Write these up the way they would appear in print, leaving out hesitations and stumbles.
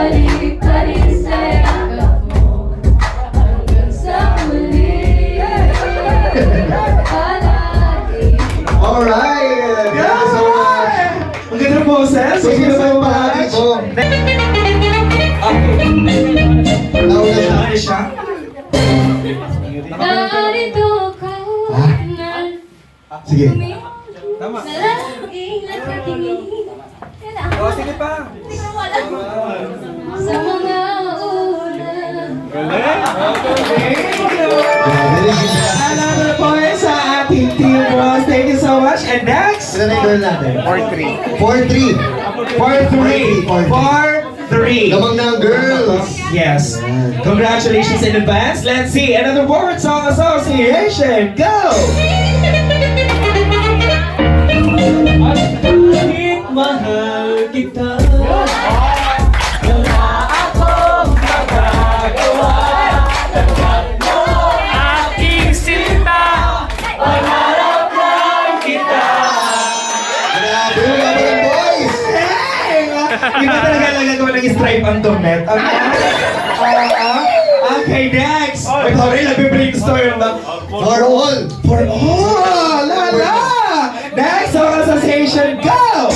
balik pa rin sa yakap mo hanggang sa muli. Palagi. Alright! Thank you so much! Ang ganda po, sir. So, sino ba yung bahagi ko? Nauna siya. Ano siya? Narito ka na Sige. Tama. laging nakatingin. Sige pa. Sa mga ulan. Another point sa ating team boss. Thank you so much. And next? Sila na yung girl natin? 4-3. 4-3. 4-3. Lamang na ang girls. Yes. Congratulations in advance. Let's see. Another word song association. Go! Bakit mahal kita? Wala akong magagawa. Tanggap mo aking sinta. Pangarap lang kita. Grabe yung laban ng boys! Iba talaga lang nagawa ng stripe ang Tomnet. Okay, next! Wait, sorry, nag-brainstorm lang. For all! For all! Lala! Next song association, go!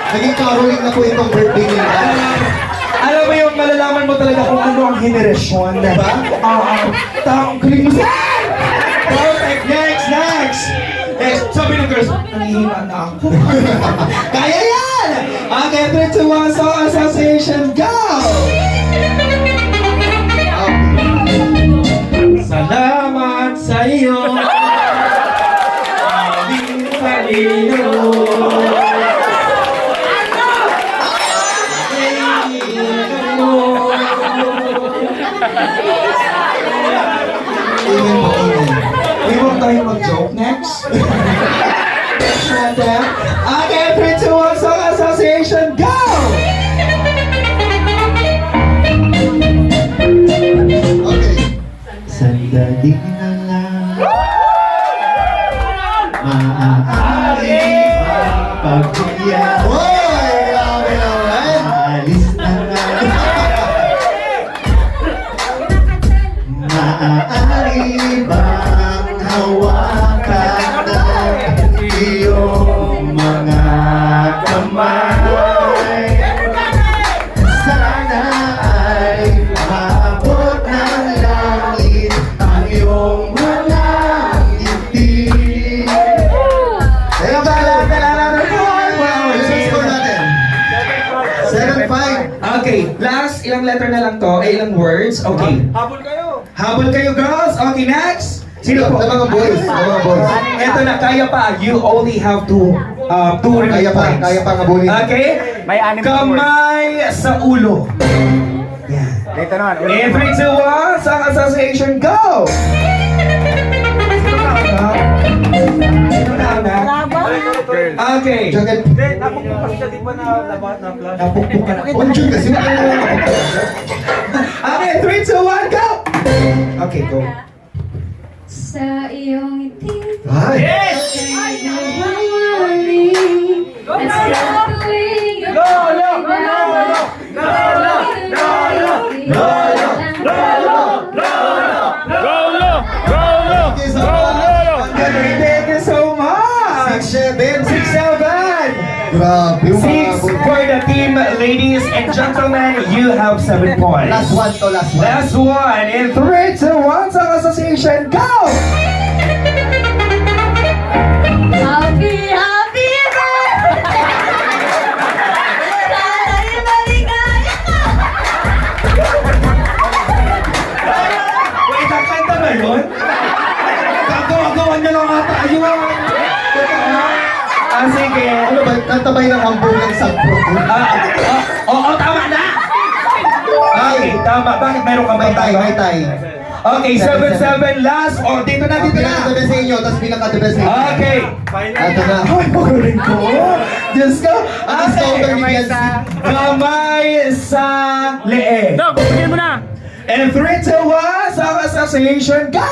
Naging caroling na po itong birthday nila. Alam mo yung malalaman mo talaga kung ano ang henerasyon, diba? Taong galing mo siya! Perfect! Next! Next! Sabi ng girls, nanghihina na ako. Kaya yan! Okay, 3, 2, 1, Song Association, go! Salamat sa iyo. Aming Panginoon. Amen po, amen. Uy, huwag tayo mag-joke. Next. Natin. Okay, 3, 2, 1, Song Association, go! Okay. Sandali na lang maaari pagbigyan. Hoy! Grabe naman! Alis na lang maaari bang hawakan ng iyong mga kamay. Sana ay maabot ng langit ang iyong mga ngiti. Teka ba? Isang score natin. 7-5. Okay, last ilang letter na lang to, ilang words. Okay. Habol kayo, girls. Okay, next. Sino po? Sa mga boys. Sa mga boys. Ito na, kaya pa. You only have two Kaya pa. points. Kaya pa nga bully. Okay? May anim na Kamay sa ulo. Yan. Dito naman. In 3, 2, 1, Song Association, go! Sino na una? Okay. Jacket. Napukpukan siya, di ba na labat na flash? Napukpukan ako. Oh, Jun, kasi mo Okay, 3, 2, 1, go! Okay, go. Sa iyong ngiti Ay! ay nawawali. At sa tuwing Okay, so, Thank you so much! 6-7. 6-7! Grabe yung mga 6 for the team, ladies and gentlemen. You have 7 points. Last one to, last one. Last one. In 3, 2, 1, Song Association, go! Happy, happy birthday! Sana'y maligaya ka! Wait, ang kanta ba yun? Gagawa-gawan niya lang ata. Ayun. Sige. Ano ba? Nantabay ng hambog ng sagpro. Oo, tama na! Okay, tama. Bakit meron ka ba May tay, may tay. Okay, 7-7 last. Oh, dito na, Ang dito na. pinaka-the best sa inyo, tapos pinaka-the best sa inyo. Okay. Ito na. Ay, magaling ko. Diyos ko. Discover ni Okay. Biancy. Kamay sa leeg. Dog, bigyan mo na! And 3, 2, 1, song association, go!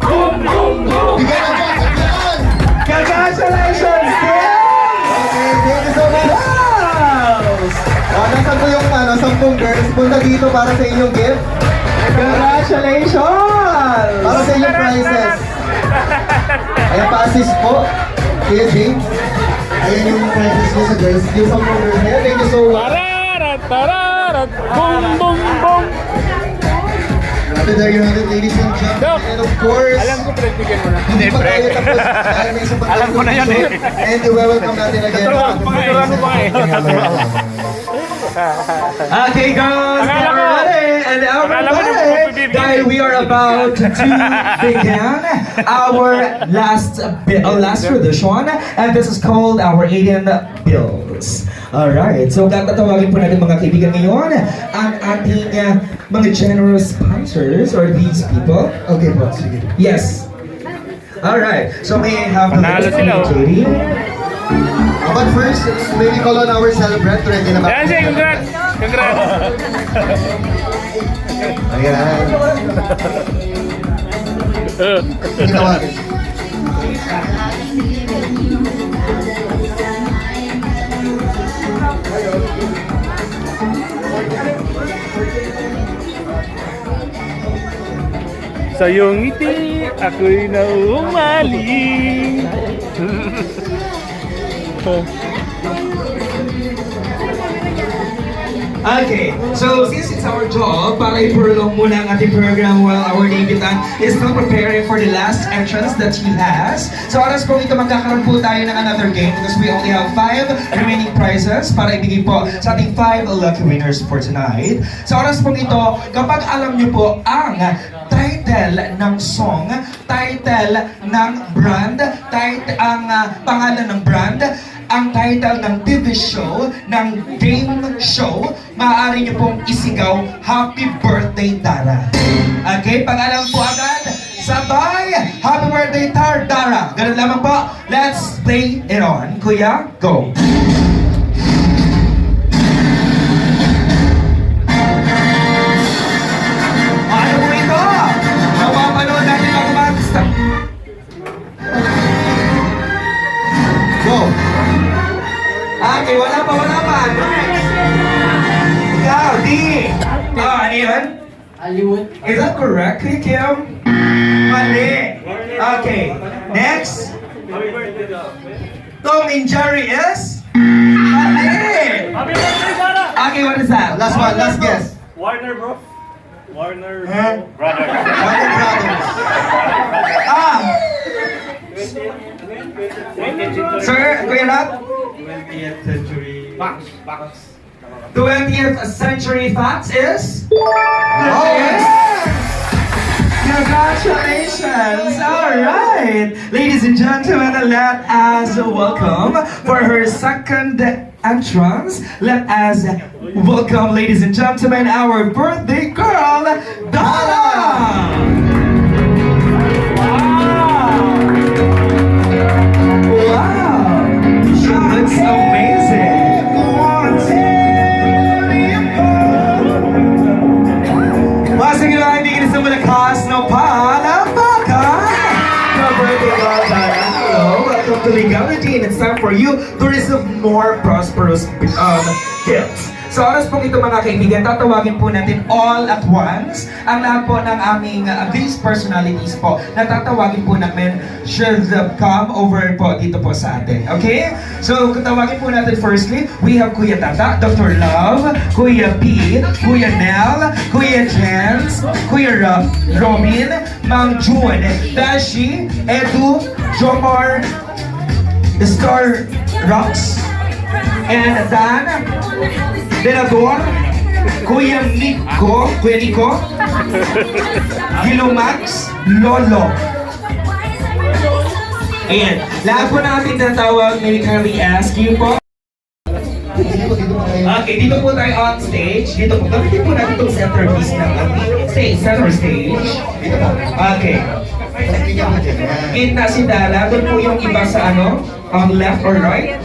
Bigyan ng Johnson yan! Congratulations, Tim! Okay, thank you so much. Nasaan po yung 10 girls? Punta dito para sa inyong gift. Congratulations! Para sa inyong prizes. Ayan, pa-assist po. Kuya James. Ayan yung prizes niyo sa girls. Yung 10 girls na yan. Thank you so much. Tararat, tararat, boom, boom, boom! Grabe, there you have it, ladies and gentlemen. Doc, And of course, alam ko, pinagbigyan mo na. hindi pa tayo tapos dahil may isa pa Alam ko na yan eh. And welcome natin again. Turuan ko pa eh. Okay, girls, Akala get ko- ready and akala ko everybody. nagpapabibigyan. Dahil we are about to begin our last tradition, and this is called our 18 bills. Alright, so tatawagin po natin mga kaibigan ngayon ang ating mga generous sponsors or these people. Okay po, sige. Yes. Alright, so may I have the Panalo list sila, from oh. Katie? But first, may we call on our celebrant. Ready na ba? Yan siya, congrats! Congrats! Ayan. Tawagin. Sa iyong ngiti, ako'y naumaling. Okay, so since it's our job, para i-prolong muna ang ating program while our debutant is still preparing for the last entrance that he has. So oras po ito magkakaroon po tayo ng another game because we only have 5 remaining prizes para ibigay po sa ating 5 lucky winners for tonight. Sa oras po ito, kapag alam niyo po ang title ng song, title ng brand, ang pangalan ng brand, ang title ng TV show, ng game show, maaari niyo pong isigaw, Happy Birthday Dara. Okay, pag alam po agad, sabay, Happy Birthday Dara. Ganun lamang po, let's play it on. Kuya, go. Ano po ito? Napapanood natin ang mag-stop. Go! Okay, wala pa. Next. Ikaw, D. Ano yun? Hollywood. Is that correct, Kuya Kim? Mali. Okay, next. Tom and Jerry is? Mali. Happy birthday, Sarah! Okay, what is that? Last one, last guess. Warner Bros. Warner Huh? Brother. Warner Brothers. Ah! Sir, Kuya Rob? 20th century. Box. 20th century facts is? Yes! Congratulations! Alright! Ladies and gentlemen, let us welcome for her second entrance. Let us welcome, ladies and gentlemen, our birthday girl, Donna! Wow! She looks amazing! Sige lang, hindi ka sa malakas na palapakan! Birthday girl, Donna. Hello, welcome to Legality, and it's time for you to receive more prosperous gifts. Sa oras pong ito mga kaibigan, tatawagin po natin all at once ang lahat po ng aming these personalities po na tatawagin po namin should come over po dito po sa atin. Okay? So, tawagin po natin firstly, we have Kuya Tata, Dr. Love, Kuya P, Kuya Nel, Kuya Jens, Kuya Robin, Mang June, Dashi, Edu, Jomar, Star Rocks, and Dan, Denador, Kuya Nico, Gilo Max, Lolo. Ayan, lahat po ng ating tinatawag, may kindly ask you po. Sige po, dito po kayo. Okay, dito po tayo on stage. Dito po, gamitin po natin itong centerpiece ng ating stage, center stage. Dito po. Okay. Tapos bigyan po dyan. Yan. Gitna si Dara, doon po yung iba sa ano, left or right.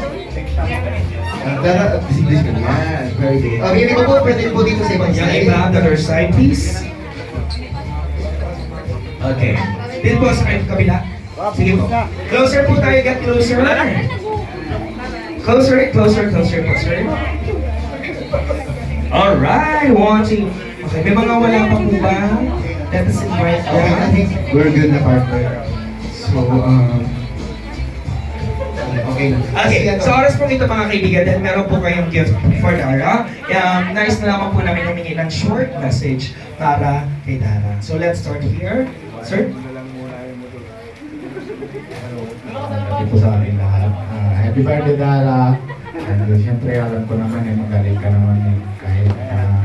Dara, bisiglis ka. Yan. Very good. Yung iba po, pwede po dito sa ibang Yung side. iba, the other side, please. Okay. Dito po sa kabila. Sige po. Closer po tayo, get closer. Closer, closer, closer, closer. Alright, 1, 2. Okay, may mga wala pa po ba? Let us invite Okay, I think we're good na partner. So, okay na. Okay, sa oras po ito mga kaibigan, dahil meron po kayong gift for Dara, nais na lamang po namin humingi ng short message para kay Dara. So let's start here. Sir? Happy po sa akin lahat. Happy birthday, Dara. And siyempre, alam ko naman magaling ka naman kahit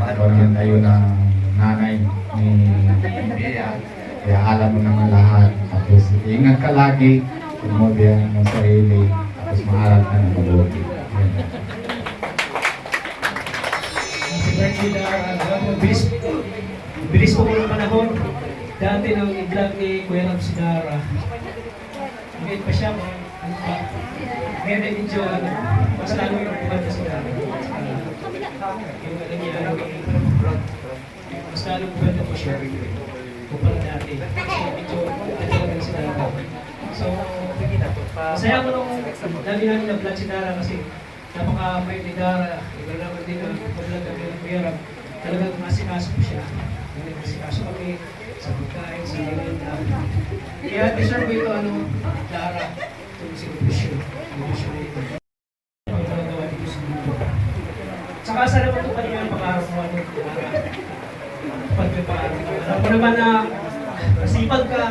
ikaw naman tayo ng nanay ni Bea. Kaya alam mo naman lahat. Tapos ingat ka lagi. Tumodyan mo sarili. Tapos maaral ka ng mabuti. Yan. Happy birthday na bilis po ng panahon. Dati nang i-vlog ni Kuya Ram si Dara. Ngayon pa siya, ano pa, ngayon medyo mas lalo yung kumanta si Dara. Yung ano niya, mas lalo kumanta po siya. Kumpara dati. So medyo nagkalagan si Dara. So, masaya ko nung lagi namin na-vlog si Dara kasi napaka-may ni Dara. Iba naman din ang pag-vlog ng Kuya Ram. Talagang masikaso po siya. Masikaso kami sa pagkain, sa merinda. Kaya deserve ito Dara, itong celebration. Celebration na ito. Ang magagawa dito sa mundo. Tsaka sana matupad niyo ang pangarap mo Dara. Tupad mo yung pangarap mo. Alam ko naman na masipag ka,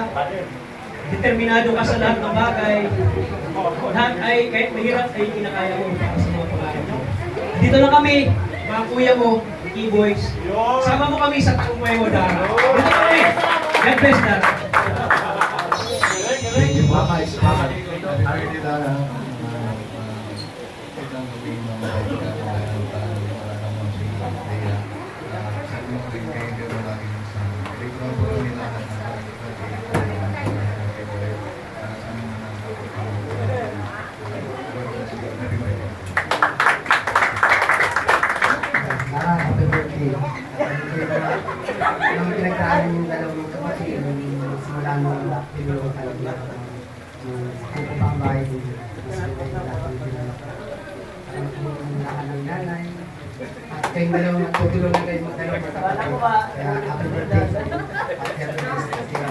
determinado ka sa lahat ng bagay. Lahat ay, kahit mahirap, ay kinakaya mo para sa mga pangarap mo. Dito na kami, mga kuya mo, Keyboys. Sama mo kami sa takumpay mo, Dara. Dito kami. God bless, Dara. Thank you, Mama. Salamat. Happy Dara. Itong sabihin mo magaling ka. Wala namang si Bea. Sabi mo rin kayo dito lagi sa ikaw po nila na Happy birthday. Nung pinagdaan yung dalawang kapatid, simula nung pinuro talaga kung pang bahay din. Mas pinagdaan pinalak. Ang lakan ng nanay. At kayong dalawang tutulong na kayo magdalawang magkapatid. Kaya happy birthday. At happy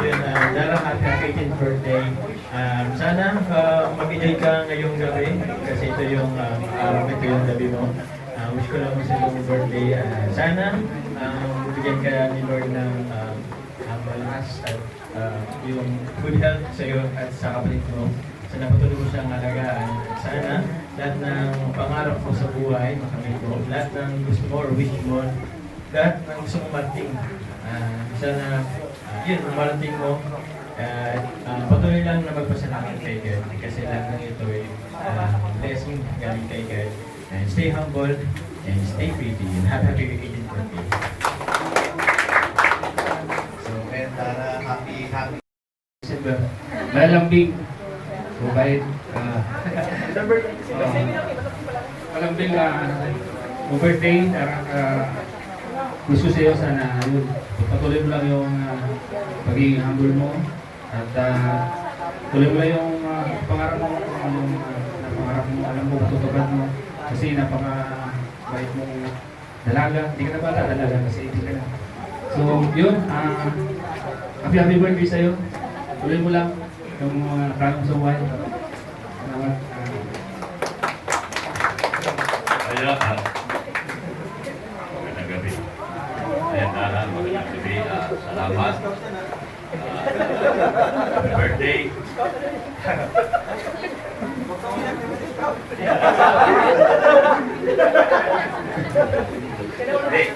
Yun, Dara, happy 18th birthday. Sana mag-enjoy ka ngayong gabi kasi ito yung ito yung gabi mo. Wish ko lang sa iyong birthday. Sana bigyan ka ni Lord ng malakas at yung good health sa iyo at sa kapatid mo. Sana patuloy mo siyang alagaan. Sana lahat ng pangarap mo sa buhay makamit mo. Lahat ng gusto mo or wish mo. Lahat ng gusto mo marating. Sana yun, marating mo. Patuloy lang na magpasalamat kay God kasi lahat ng ito ay blessing galing kay God. And stay humble and stay pretty and happy 18th birthday. So, kaya Dara, happy. Malambing. Mabait. Malambing birthday. Gusto sa'yo sana yun. Patuloy mo lang yung pagiging humble mo. At tuloy mo lang yung pangarap mo. Pangarap mo, alam mo, tutupad mo. Kasi napaka-bait mong dalaga. Hindi ka na bata, dalaga kasi hindi ka na. So, yun. Happy birthday sa'yo. Tuloy mo lang yung mga planong sa buhay. Salamat. Ayan, magandang gabi. Ayan, Dara, magandang gabi. Salamat. Happy birthday. Hey,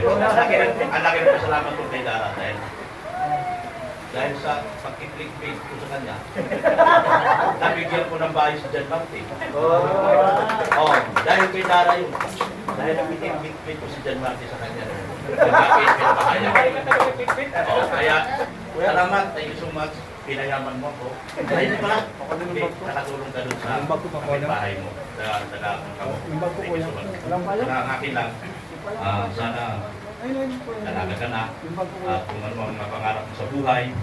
Ang laki ng pasalamat ko kay Dara dahil sa pag-clickbait ko sa kanya, nabigyan ko ng bahay si John Martin. Oh, dahil kay Dara yun. Dahil nabigyan ko si John Martin sa kanya. Bakit pinapahaya? Oh, kaya, salamat, thank you so much. Pinayaman mo ako. Ayun pala, nakatulong ka dun sa bahay mo. Thank you so much. Ang akin lang, sana dalaga ka na at kung ano ang mga pangarap mo sa buhay,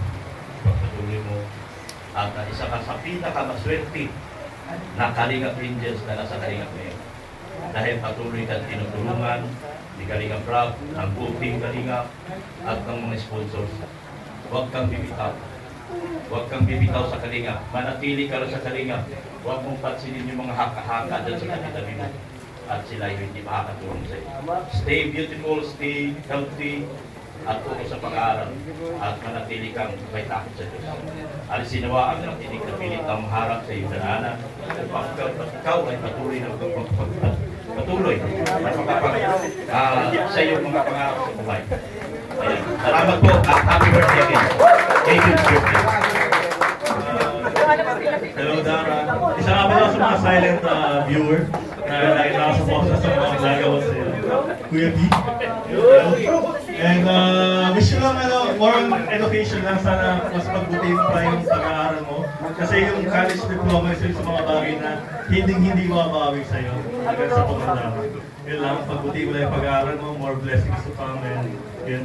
pagpatuloy mo at isa ka sa pinakamaswerte na Kalingap Angels na nasa Kalingap ngayon. Dahil patuloy kang tinutulungan ni Kalingap Rob, ng buong Kalingap at ng mga sponsors. Huwag kang bibitaw. Huwag kang bibitaw sa Kalingap. Manatili ka lang sa Kalingap. Huwag mong pansinin yung mga haka-haka dyan sa tabi-tabi mo. At sila yung hindi makakatulong sa iyo. Stay beautiful, stay healthy, at focus sa pag-aaral. At manatili kang may takot sa Diyos. Alisin nawa ang nakinig na pilit ng maharap sa iyong dananan. Ikaw ay patuloy na patuloy sa iyong mga pangarap sa buhay. Ayan. Salamat po at happy birthday again. Thank you, birthday. Hello, Dara. Isa nga pala sa mga silent viewer na nakita sa boses sa mga nagawa sa Kuya B. And wish you lang more on education lang. Sana mas magbutihin pa yung pag-aaral mo. Kasi yung college diploma is sa mga bagay na hindi mababawi sa'yo hanggang sa pagkatama. Yun lang, pagbutihin mo lang yung pag-aaral mo, more blessings to come and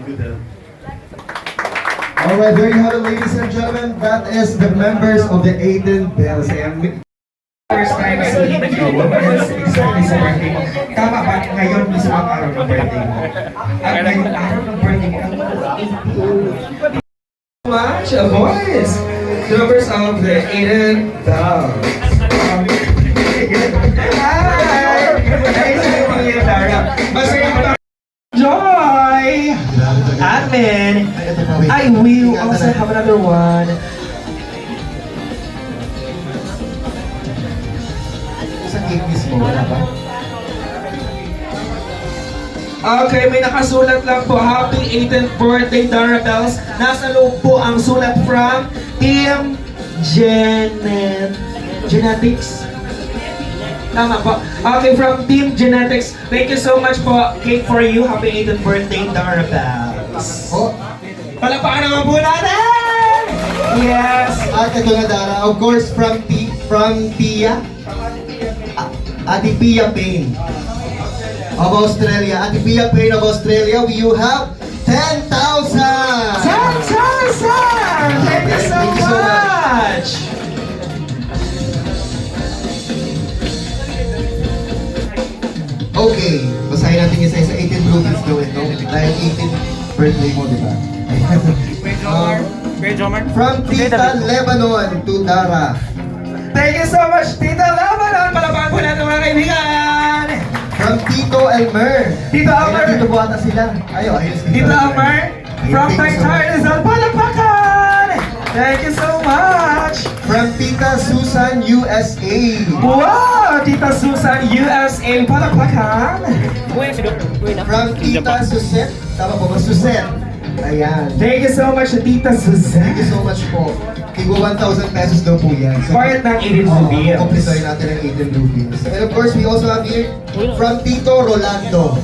good health. Alright, there you have it, ladies and gentlemen. That is the members of the Aiden Bells. And First time seeing you, exactly sa birthday mo. Tama ba? Ngayon mismo ang araw ng birthday mo. At ngayon araw ng birthday mo, much, boys! The members of the Aiden Bells. Hi! Nice meeting you, Dara. Masaya mo Joy! Amen! I will also have another one. sa cake mismo, wala ba? Okay, may nakasulat lang po. Happy 18th birthday, Dara Bells. Nasa loob po ang sulat from Team Genetics. Tama po. Okay, from Team Genetics. Thank you so much po. Cake for you. Happy 18th birthday, Dara Bells. Oh, Palakpakan naman po natin! Yes! at ito na Dara, of course, from Tia. Ate Pia Payne of Australia. Ate Pia Payne of Australia, you have 10,000! Thank you so much! Okay, basahin natin yung isa-isa. 18 rupees daw ito. Dahil 18 birthday mo, di ba? From Tita Lebanon to Dara. Thank you so much, Tita Lebanon! Palapakan po natin mga kaibigan! From Tito Elmer. Tito Elmer! Dito po ata sila. Ayos. Tito Elmer! From Taytay Rizal, palapakan! Thank you so much! From Tita Susan, USA. Wow! Tita Susan, USA, palapakan! From Tita Suset. Tama po ba? Suset. Ayan. Thank you so much, Tita Susan! Thank you so much po. Tigwa 1,000 pesos daw po yan. So, Part ng 18 rupees. Kumplitoy natin ang 18 rupees. And of course, we also have here from Tito Rolando.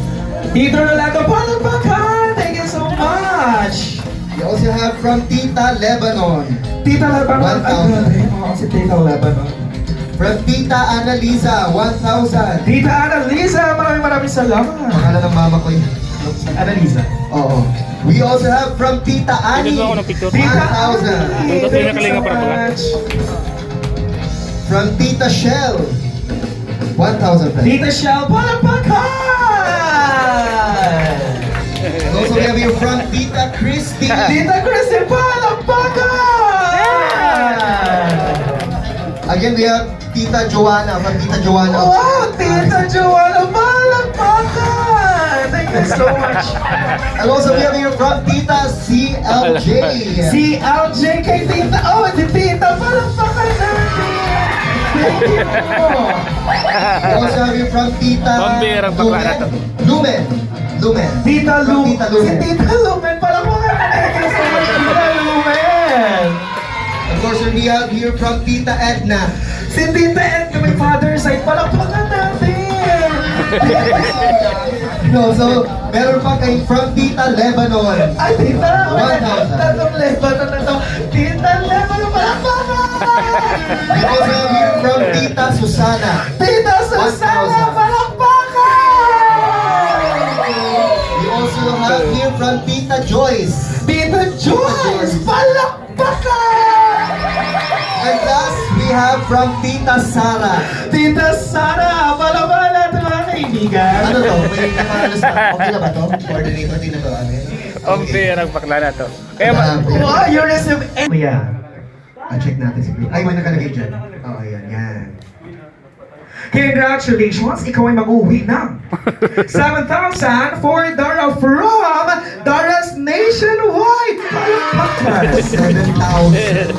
Tito Rolando, palapakan! Thank you so much! We also have from Tita Lebanon. Tita Lebanon, 1,000. Si Tita Lebanon. From Tita Annalisa, 1,000. Tita Annalisa, maraming salamat. Pangalan ng mama ko yun. Annalisa. Oo. We also have from Tita Annie, 1,000. Thank you so much. From Tita Shell, 1,000 pesos. Tita Shell, palapakan! And also we have here from Tita Christy. Tita Christy, palapakan! Again, we have Tita Joanna, from Tita Joanna. Wow, Tita Joanna, palapakan! Thank you so much. And also we have here from Tita CLJ. Si LJ kay Tita, si Tita, palapakan natin! Thank you po! We also have here from Tita Lumen. Lumen. Tita From Lumen. Tita Lumen. Si Tita Lumen, parang mga thank you so much, Tita Lumen. Of course, we have here from Tita Edna. Si Tita Edna, may father side, palakpakan natin. No, so, meron pa kay from Tita Lebanon. Ay, Tita, 1,000. tatong Lebanon na to. Tita Lebanon, palakpakan. We also have here from Tita Susana. Tita Susana, 1,000. palakpakan. We also have here from Tita Joyce. Tita Joyce, palakpakan. And last, we have from Tita Sara. Tita Sara, palakpakan natin mga kaibigan. Ano to? May nakaalas na. Okay na ba to? Coordinator, din na to. Okay, ang bakla na to. Kaya Wow, you receive... Kuya. Check natin si Ay, may nakalagay dyan. Oo, yan, yan. Congratulations! Ikaw ay mag-uwi ng 7,000 for Dara from Dara's Nationwide! 7,000.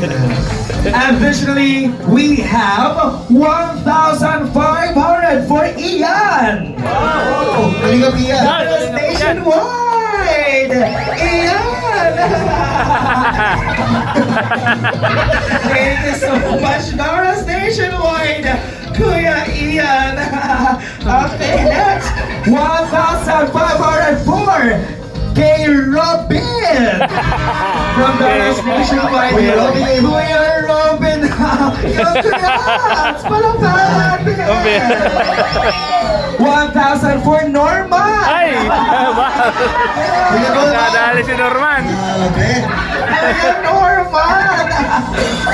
Additionally, we have 1,500 for Ian! Wow! Kalingap yan. Dara's Nationwide! Ian! Thank you so much, Dara's Nationwide! Kuya Ian! Okay, next! 1,504 kay Robin! From Dara's Nationwide! Kuya Robin. Kuya Robin! Yung congrats! Palapad! 1,000 for Norma! Ay! Kuya Norman. Nadali si Norman. Grabe. Kuya Norman!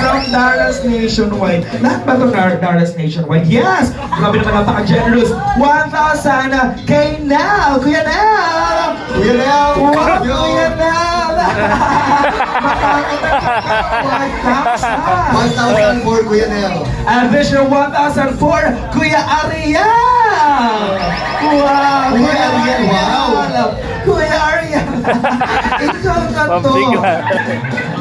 From Dara's Nationwide. Lahat ba ito Dara's Nationwide? Yes! Grabe naman, napaka-generous. 1,000 kay Nel! Kuya Nel! Kuya Nel! Wow, Yo! Kuya Nel! 1,000! 1,000 for Kuya Nel. Additional 1,000 for Kuya Ariel! Wow! Kuya Ariel, wow! Kuya Ariel! Ikaw na to!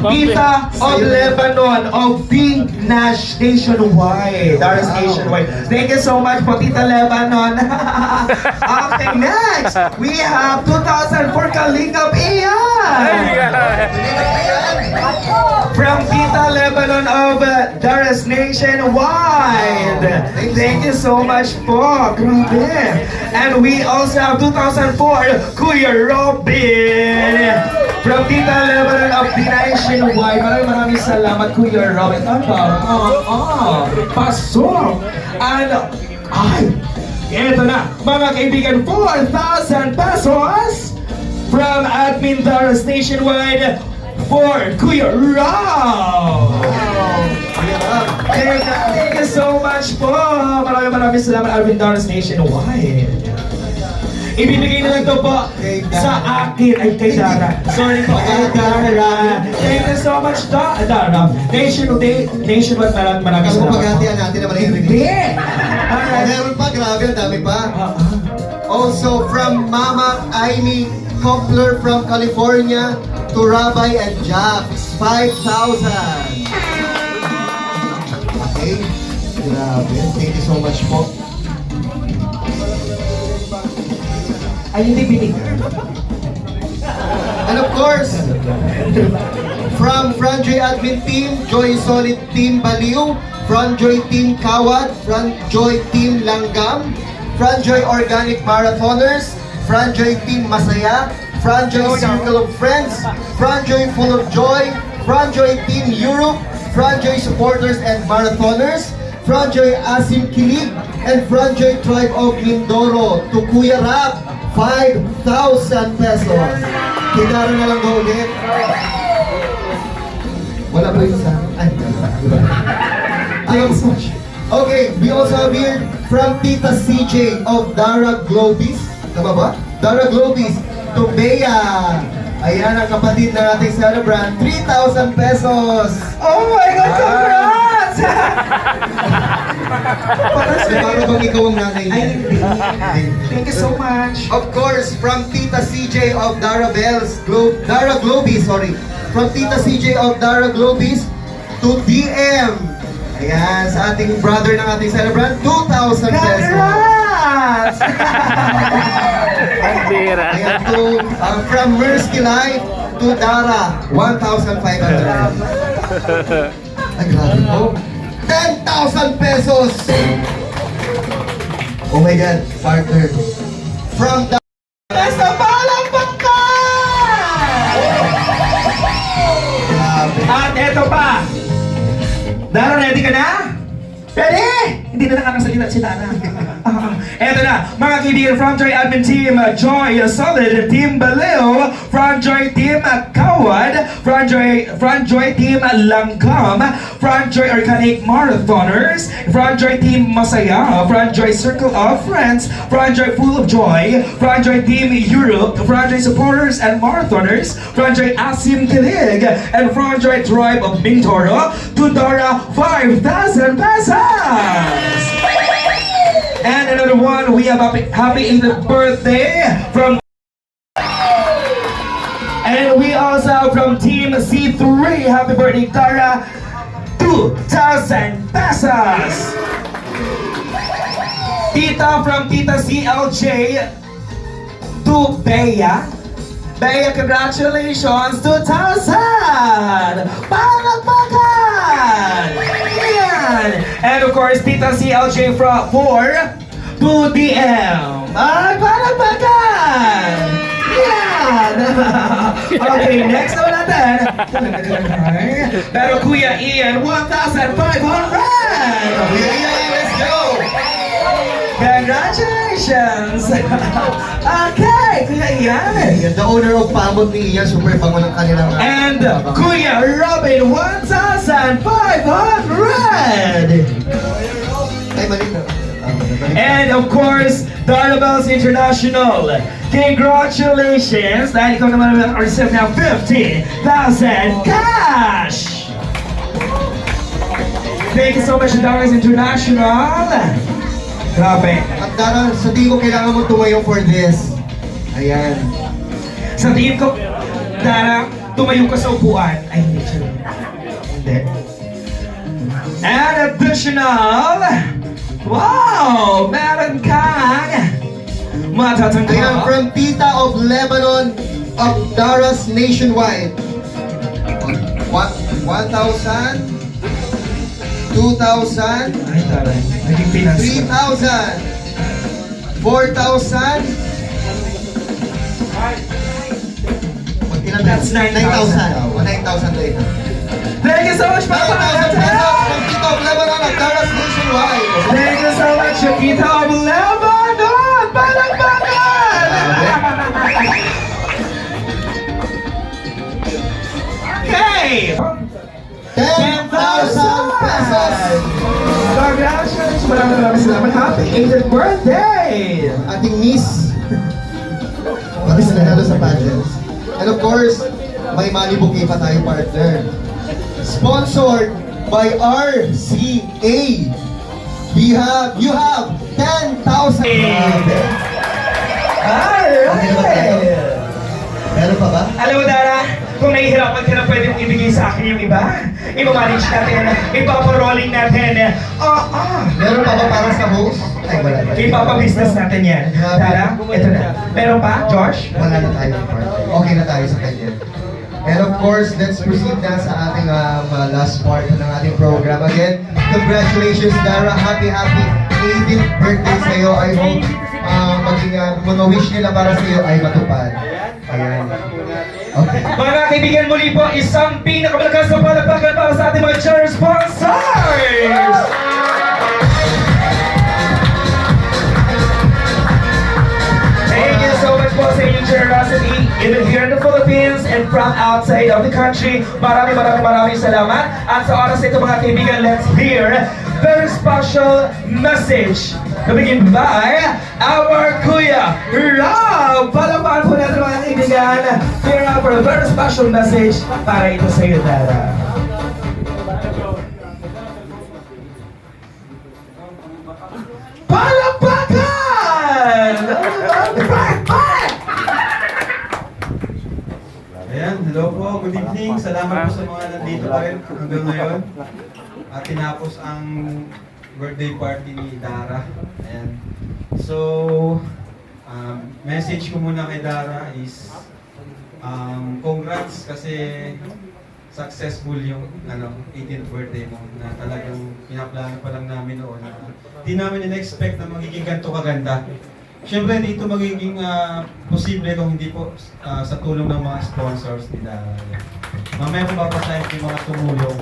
Pambiga. Tita of Lebanon of the Nationwide. Dara's Nationwide. Thank you so much po, Tita Lebanon. Okay, next! We have 2,000 for Kalingap Ian! From Tita Lebanon of Dara's Nationwide. Thank you so much po. Grabe. And we also have 2,000 for Kuya Robin. From Tita Lebanon of the Nationwide. Maraming salamat, Kuya Robin. Pasok. And, eto na, mga kaibigan, 4,000 pesos from Admin Dara's Nationwide for Kuya Rob. Thank you so much po. Maraming salamat, Admin Dara's Nationwide. Ibibigay na lang to po sa akin, ay kay Dara. Sorry po, kay Dara. Thank you so much, Dara. Nationwide, maraming Kasi salamat. paghatian natin naman yung Hindi! Oh, meron pa, grabe, ang dami pa. Also from Mama Amy Kopler from California to Rabbi and Jax, 5,000. Okay, grabe. Thank you so much po. Ay, hindi binigay. And of course, from Franjoy Admin Team, Joy Solid Team Baliw, Franjoy Team Kawad, Franjoy Team Langgam, Franjoy Organic Marathoners, Franjoy Team Masaya, Franjoy Circle of Friends, Franjoy Full of Joy, Franjoy Team Europe, Franjoy Supporters and Marathoners, Franjoy Asim Kilig, and Franjoy Tribe of Mindoro to Kuya Rap, 5,000 pesos. Kidara na lang daw ulit. Wala ba yung isa? Ay, okay, we also have here from Tita CJ of Dara Globis. Tama ba? Dara Globis to Bea. Ayan ang kapatid na ating celebrant, 3,000 pesos. Oh my God, congrats! Para bang ikaw ang nanay niya? Thank you so much. Of course, from Tita CJ of Dara Dara Globis, sorry. From Tita CJ of Dara Globis to DM Ayan, sa ating brother ng ating celebrant, 2,000 pesos. Congrats! Ang bira. Ayan, from Mersky Life to Dara, 1,500. Ay, grabe po. 10,000 pesos! Oh my God, partner. From the... Basta palakpakan! Grabe. At eto pa. Dara, ready ka na? Ready? Hindi na nakakasalita si Dara. Eto na, mga kaibigan from Joy Admin Team, Joy Solid, Team Baleo, from Joy Team Kawad, from Joy Team Langgam, from Joy Organic Marathoners, from Joy Team Masaya, from Joy Circle of Friends, from Joy Full of Joy, from Joy Team Europe, from Joy Supporters and Marathoners, from Joy Asim Kilig, and from Joy Tribe of Mindoro, to Dara 5,000 pesos! And another one, we have happy 8th birthday from... And we also have from Team C3, happy birthday, Dara, 2,000 pesos! Tita from Tita CLJ to Bea. Bea, congratulations, 2,000! Palakpakan! Yan! And of course, Tita CLJ for 2DM. Ay, palakpakan! Yan! Okay, next naman natin. Pero Kuya Ian, 1,500! Kuya Ian, let's go! Congratulations! Okay, Kuya Ian! Ayan, the owner of Pamot ni Ian, super bango ng kanilang... And Kuya Robin, 1,500! Ay, mali na. And of course, Darabels International. Congratulations! Dahil ikaw naman ang receive ng 50,000 cash! Thank you so much, Darabels International. Grabe. At Dara, sa tingin ko kailangan mo tumayo for this. Ayan. Sa tingin ko, Dara, tumayo ka sa upuan. Ay, hindi siya. Hindi. And additional, wow! Meron kang Ayan, matatangka. from Tita of Lebanon of Dara's Nationwide. 1,000, 2,000, Ay, taray. Naging finance ko. 3,000, 4,000, That's 9,000. 9,000 to ito. Thank you so much, 9,000 Papa! pesos from Tita of Lebanon of Dara's Nationwide. Thank you so much, Shakita of Lebanon! Palakpakan! Okay! 10,000 pesos. Congratulations! Maraming salamat. Happy 8th birthday! Ating Miss. Pati sa nanalo sa pageants. And of course, may money bouquet pa tayo, partner. Sponsored by RCA. You have 10,000. Alright! Meron pa ba? Alam mo, Dara, kung nahihirapan ka na pwede mong ibigay sa akin yung iba, ipamanage natin, ipaparolling natin, Meron pa ba para sa host? Ay, wala na. ipapabusiness natin yan. Dara, ito na. Meron pa, Josh? Wala na tayo, partner. Okay na tayo sa kanya. And of course, let's proceed na sa ating last part ng ating program. Again, congratulations, Dara. Happy 18th birthday sa'yo. I hope maging mga wish nila para sa'yo ay matupad. Ayan. Okay. Mga kaibigan, muli po, isang pinakamalakas na palakpakan para sa ating mga chair sponsors! Thank you so much po sa inyong generosity, even here in the Philippines and from outside of the country. Maraming salamat. At sa oras ito mga kaibigan, let's hear very special message to begin by our Kuya Rob! Palakpakan po natin mga kaibigan. Here up for a very special message para ito sa iyo, Dara. Palakpakan! Ayan, hello po, good evening. Salamat po sa mga nandito pa rin hanggang ngayon. tinapos ang birthday party ni Dara. Ayan. So, message ko muna kay Dara is congrats kasi successful yung 18th birthday mo na talagang pinaplano pa lang namin noon. Di namin in-expect na magiging ganito kaganda. Siyempre, dito magiging posible kung hindi po sa tulong ng mga sponsors ni Dara. Mamaya po papasahin yung mga tumulong.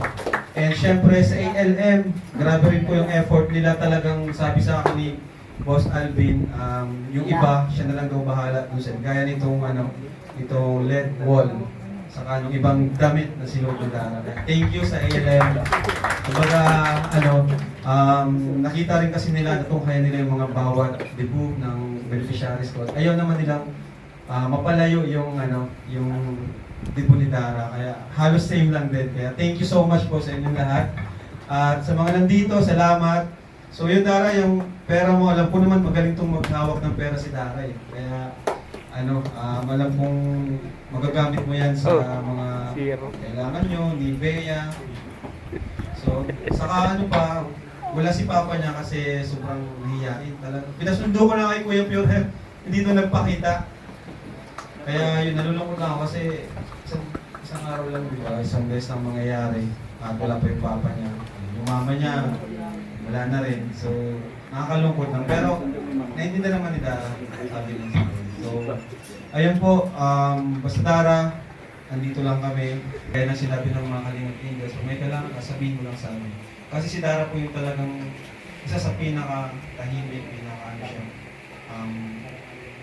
And siyempre sa ALM, grabe rin po yung effort nila. Talagang sabi sa akin ni Boss Alvin, yung iba, siya na lang daw bahala dun sa gaya nitong itong LED wall. Saka nung ibang damit na sinuot ni Dara. Thank you sa ALM. Kumbaga, nakita rin kasi nila, natunghayan nila yung mga bawat debut ng beneficiaries ko. Ayaw naman nilang mapalayo yung debut ni Dara. Kaya halos same lang din. Kaya thank you so much po sa inyong lahat. At sa mga nandito, salamat. So yun Dara, yung pera mo, alam ko naman magaling itong maghawak ng pera si Dara eh. Kaya alam kong magagamit mo yan sa mga kailangan nyo, ni Bea. So, saka wala si Papa niya kasi sobrang nahiyain talaga. Pinasundo ko na kay Kuya Pure, hindi to nagpakita. Kaya yun, nalulungkot na ako kasi isang araw lang, isang beses lang mangyayari. At wala pa yung Papa niya. Yung mama niya, wala na rin. So, nakakalungkot lang. Pero, naiintindihan naman ni Dara, sabi niya sa akin. So, ayun po, basta Dara, nandito lang kami. Kaya na sinabi ng mga Kalingap Angels, kung may kailangan ka, sabihin mo lang sa amin. Kasi si Dara po yung talagang isa sa pinaka-tahimik, siya.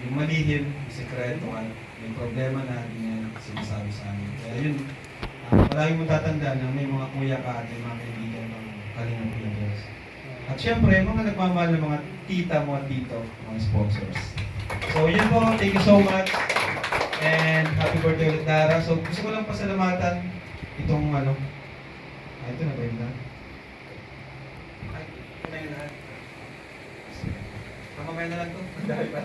Yung malihim, sikreto, may problema na hindi niya sinasabi sa amin. Kaya yun, palagi mong tatandaan na may mga kuya ka at may mga kaibigan ng Kalingap Angels. At syempre, mga nagmamahal ng mga tita mo at tito, mga sponsors. So yun po, thank you so much. And happy birthday ulit Dara. So gusto ko lang pasalamatan itong ito na ba yun na? Ay, ito na yun lahat. Mamamaya na lang to. Dahil ba?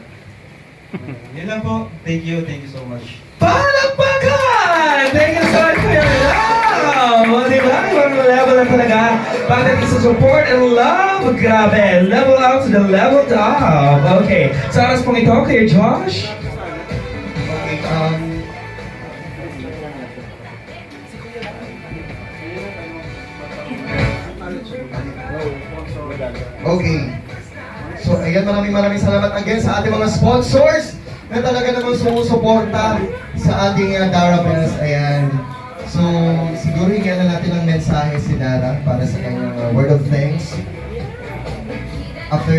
Yun lang po. Thank you so much. Palakpakan! Thank you so much for your love! O, diba? Ibang level na talaga. Pagdating sa support and love, grabe. Level up to the level top. Okay. Sa oras pong ito, Kuya Josh? Okay. So, ayan, maraming salamat again sa ating mga sponsors na talaga namang sumusuporta sa ating Dara Bells. Ayan. So, siguro hingyan na natin ang mensahe si Dara para sa kanyang word of thanks. After,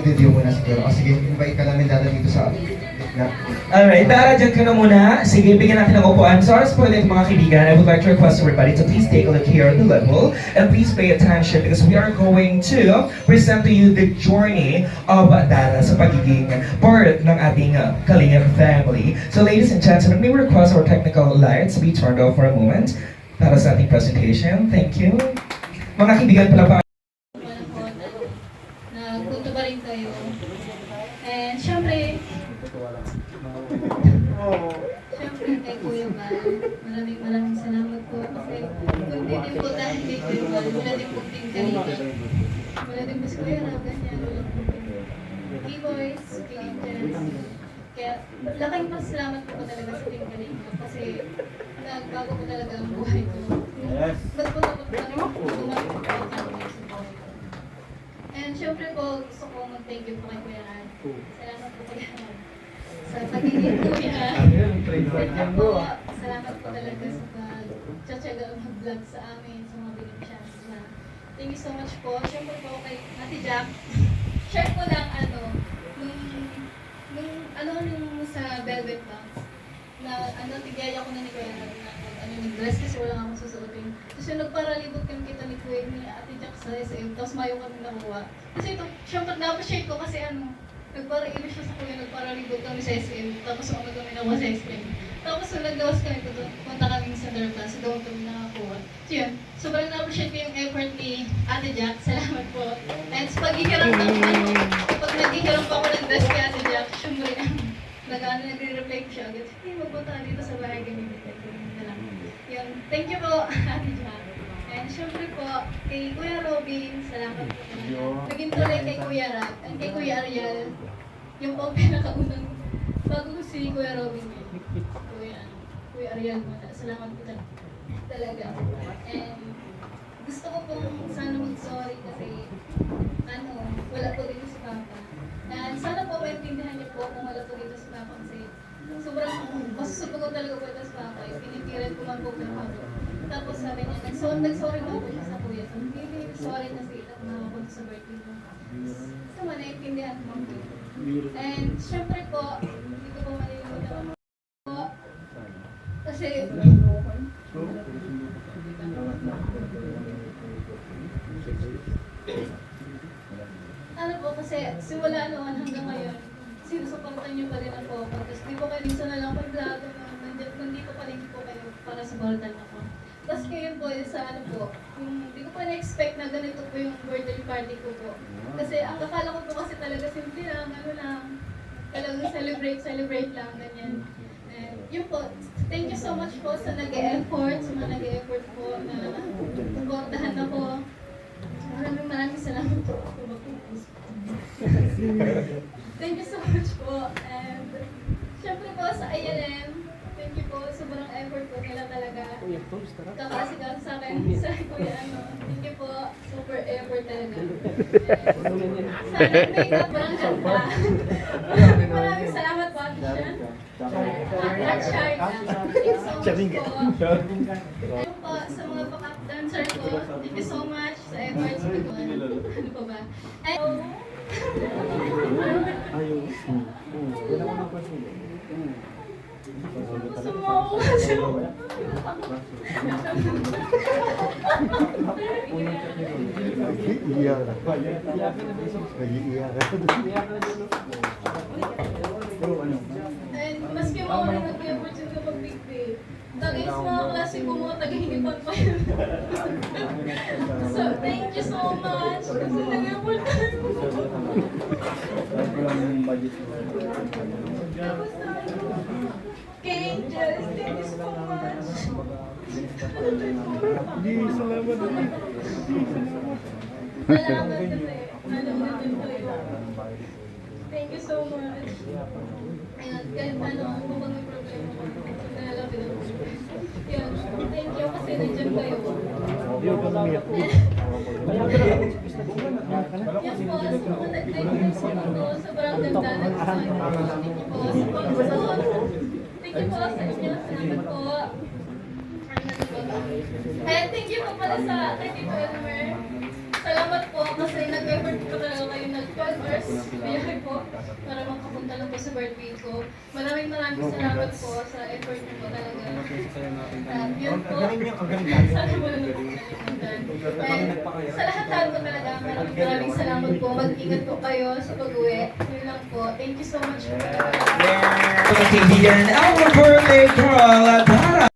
video muna siguro. Sige, invite ka namin Dara dito sa Alright, Dara, dyan ka na muna. Sige, bigyan natin ng upuan. So, oras po ulit mga kaibigan, I would like to request everybody to please take a look here at the level and please pay attention because we are going to present to you the journey of Dara sa pagiging part ng ating Kalingap family. So, ladies and gentlemen, may we request our technical lights be turned off for a moment para sa ating presentation. Thank you. Mga kaibigan pala pa. Nagpunto ba rin kayo? And syempre kay Kuya Val, maraming salamat po kasi kung di din po dahil kay Kuya Val, wala din po Team Kalingap. Wala din po si Kuya Rab, ganyan, wala po K-Boys, K-Angels. Kaya laking pasalamat po talaga sa Team Kalingap kasi nagbago po talaga ang buhay ko. Ba't po napunta gumamit po ako ng support. And syempre po, gusto ko mag-thank you po kay Kuya Rab. Salamat po Kuya Rab sa pagiging kuya. Salamat po talaga sa pag-tsatsaga mag-vlog sa amin, sa mga beneficiaries na. Thank you so much po. Siyempre po kay Ate Jack. Share ko lang nung sa Velvet Box na tigaya ko na ni Kuya Rab na nag-dress kasi wala akong susuotin. Tapos yung nagparalibot kami kita ni Kuya ni Ate Jack sa SM, tapos mayo kami nakuha. Kasi ito, siyempre na-appreciate ko kasi nagpara-ilo siya sa Kuya, nagparalibot kami sa SM, tapos umag kami nakuha sa SM. Tapos nung naglawas kami punta kami sa Underpass, doon kami nakakuha. So yun, sobrang na-appreciate ko yung effort ni Ate Jack. Salamat po. And sa paghihiram pag naghihiram pa ako ng dress kay Ate Jack, syempre nagre-reply ko siya agad, hey, magpunta ka dito sa bahay, ganyan. Yun, thank you po, Ate Jack. And syempre po, kay Kuya Robin, salamat po. Naging tuloy kay Kuya Rap, and kay Kuya Ariel, yung po pinakaunang, bago si Kuya Robin yun. Kuya Ariel muna, salamat po talaga. And gusto ko pong sana mag-sorry kasi, wala po dito si Papa. And sana po maintindihan niyo po kung wala po dito si Papa kasi sobrang masusubo ko talaga po ito si Papa. Pinipiran ko man po ng Papa. Tapos sabi niya, nag-sorry na po siya sa kuya. So, really sorry na si Itak na ako sa birthday mo. So, naiintindihan ko po. And syempre po, hindi ko po malilimutan po. Kasi, ano po, kasi simula noon hanggang ngayon, sinusuportan niyo pa rin ako. Tapos di po kayo minsan na lang pag-vlog, nandito pa rin po kayo para supportan ako. Tapos ngayon po, sa ano po, hindi ko pa na-expect na ganito po yung birthday party ko po. Kasi ang akala ko po kasi talaga simple lang, talagang celebrate lang, ganyan. And yun po, thank you so much po sa nag-e-effort, sa mga nag-e-effort po na supportahan ako. Maraming salamat po. Thank you so much po. And syempre po sa ILM, thank you po. Sobrang effort po nila talaga. Kakasigaw sa akin sa Kuya thank you po. Super effort talaga. Sana make-up parang ganda. Maraming salamat po. At Shark. Thank you so much po. Ayun po sa mga back-up dancer ko. Thank you so much sa efforts ko. Ano pa ba? Sumawa kasi and maski mo na nag-opportunity kapag big day. Tagay sa mga klase ko mo, tagahingipan pa yun. So, thank you so much. Kasi nag-opportunity mo. Tapos kay Angels, thank you so much. Salamat din kayo. Thank you so much. Ayan, kahit ano bang may problema ko, nalalapit ako. Ayan, thank you kasi nandiyan kayo. Yan po, nag-thank you po. Sobrang ganda ng design. Thank you po sa inyo. Salamat po. And thank you po pala sa kay Tito Elmer. Salamat po kasi nag-effort po talaga kayo nag-12 hours biyahe po para makapunta lang po sa birthday ko. Maraming salamat po sa effort niyo po talaga. Yun po. Sana mo lang po. And sa lahat po talaga, maraming salamat po. Mag-ingat po kayo sa pag-uwi. Yun lang po. Thank you so much po. Kaibigan, our birthday girl, Tara!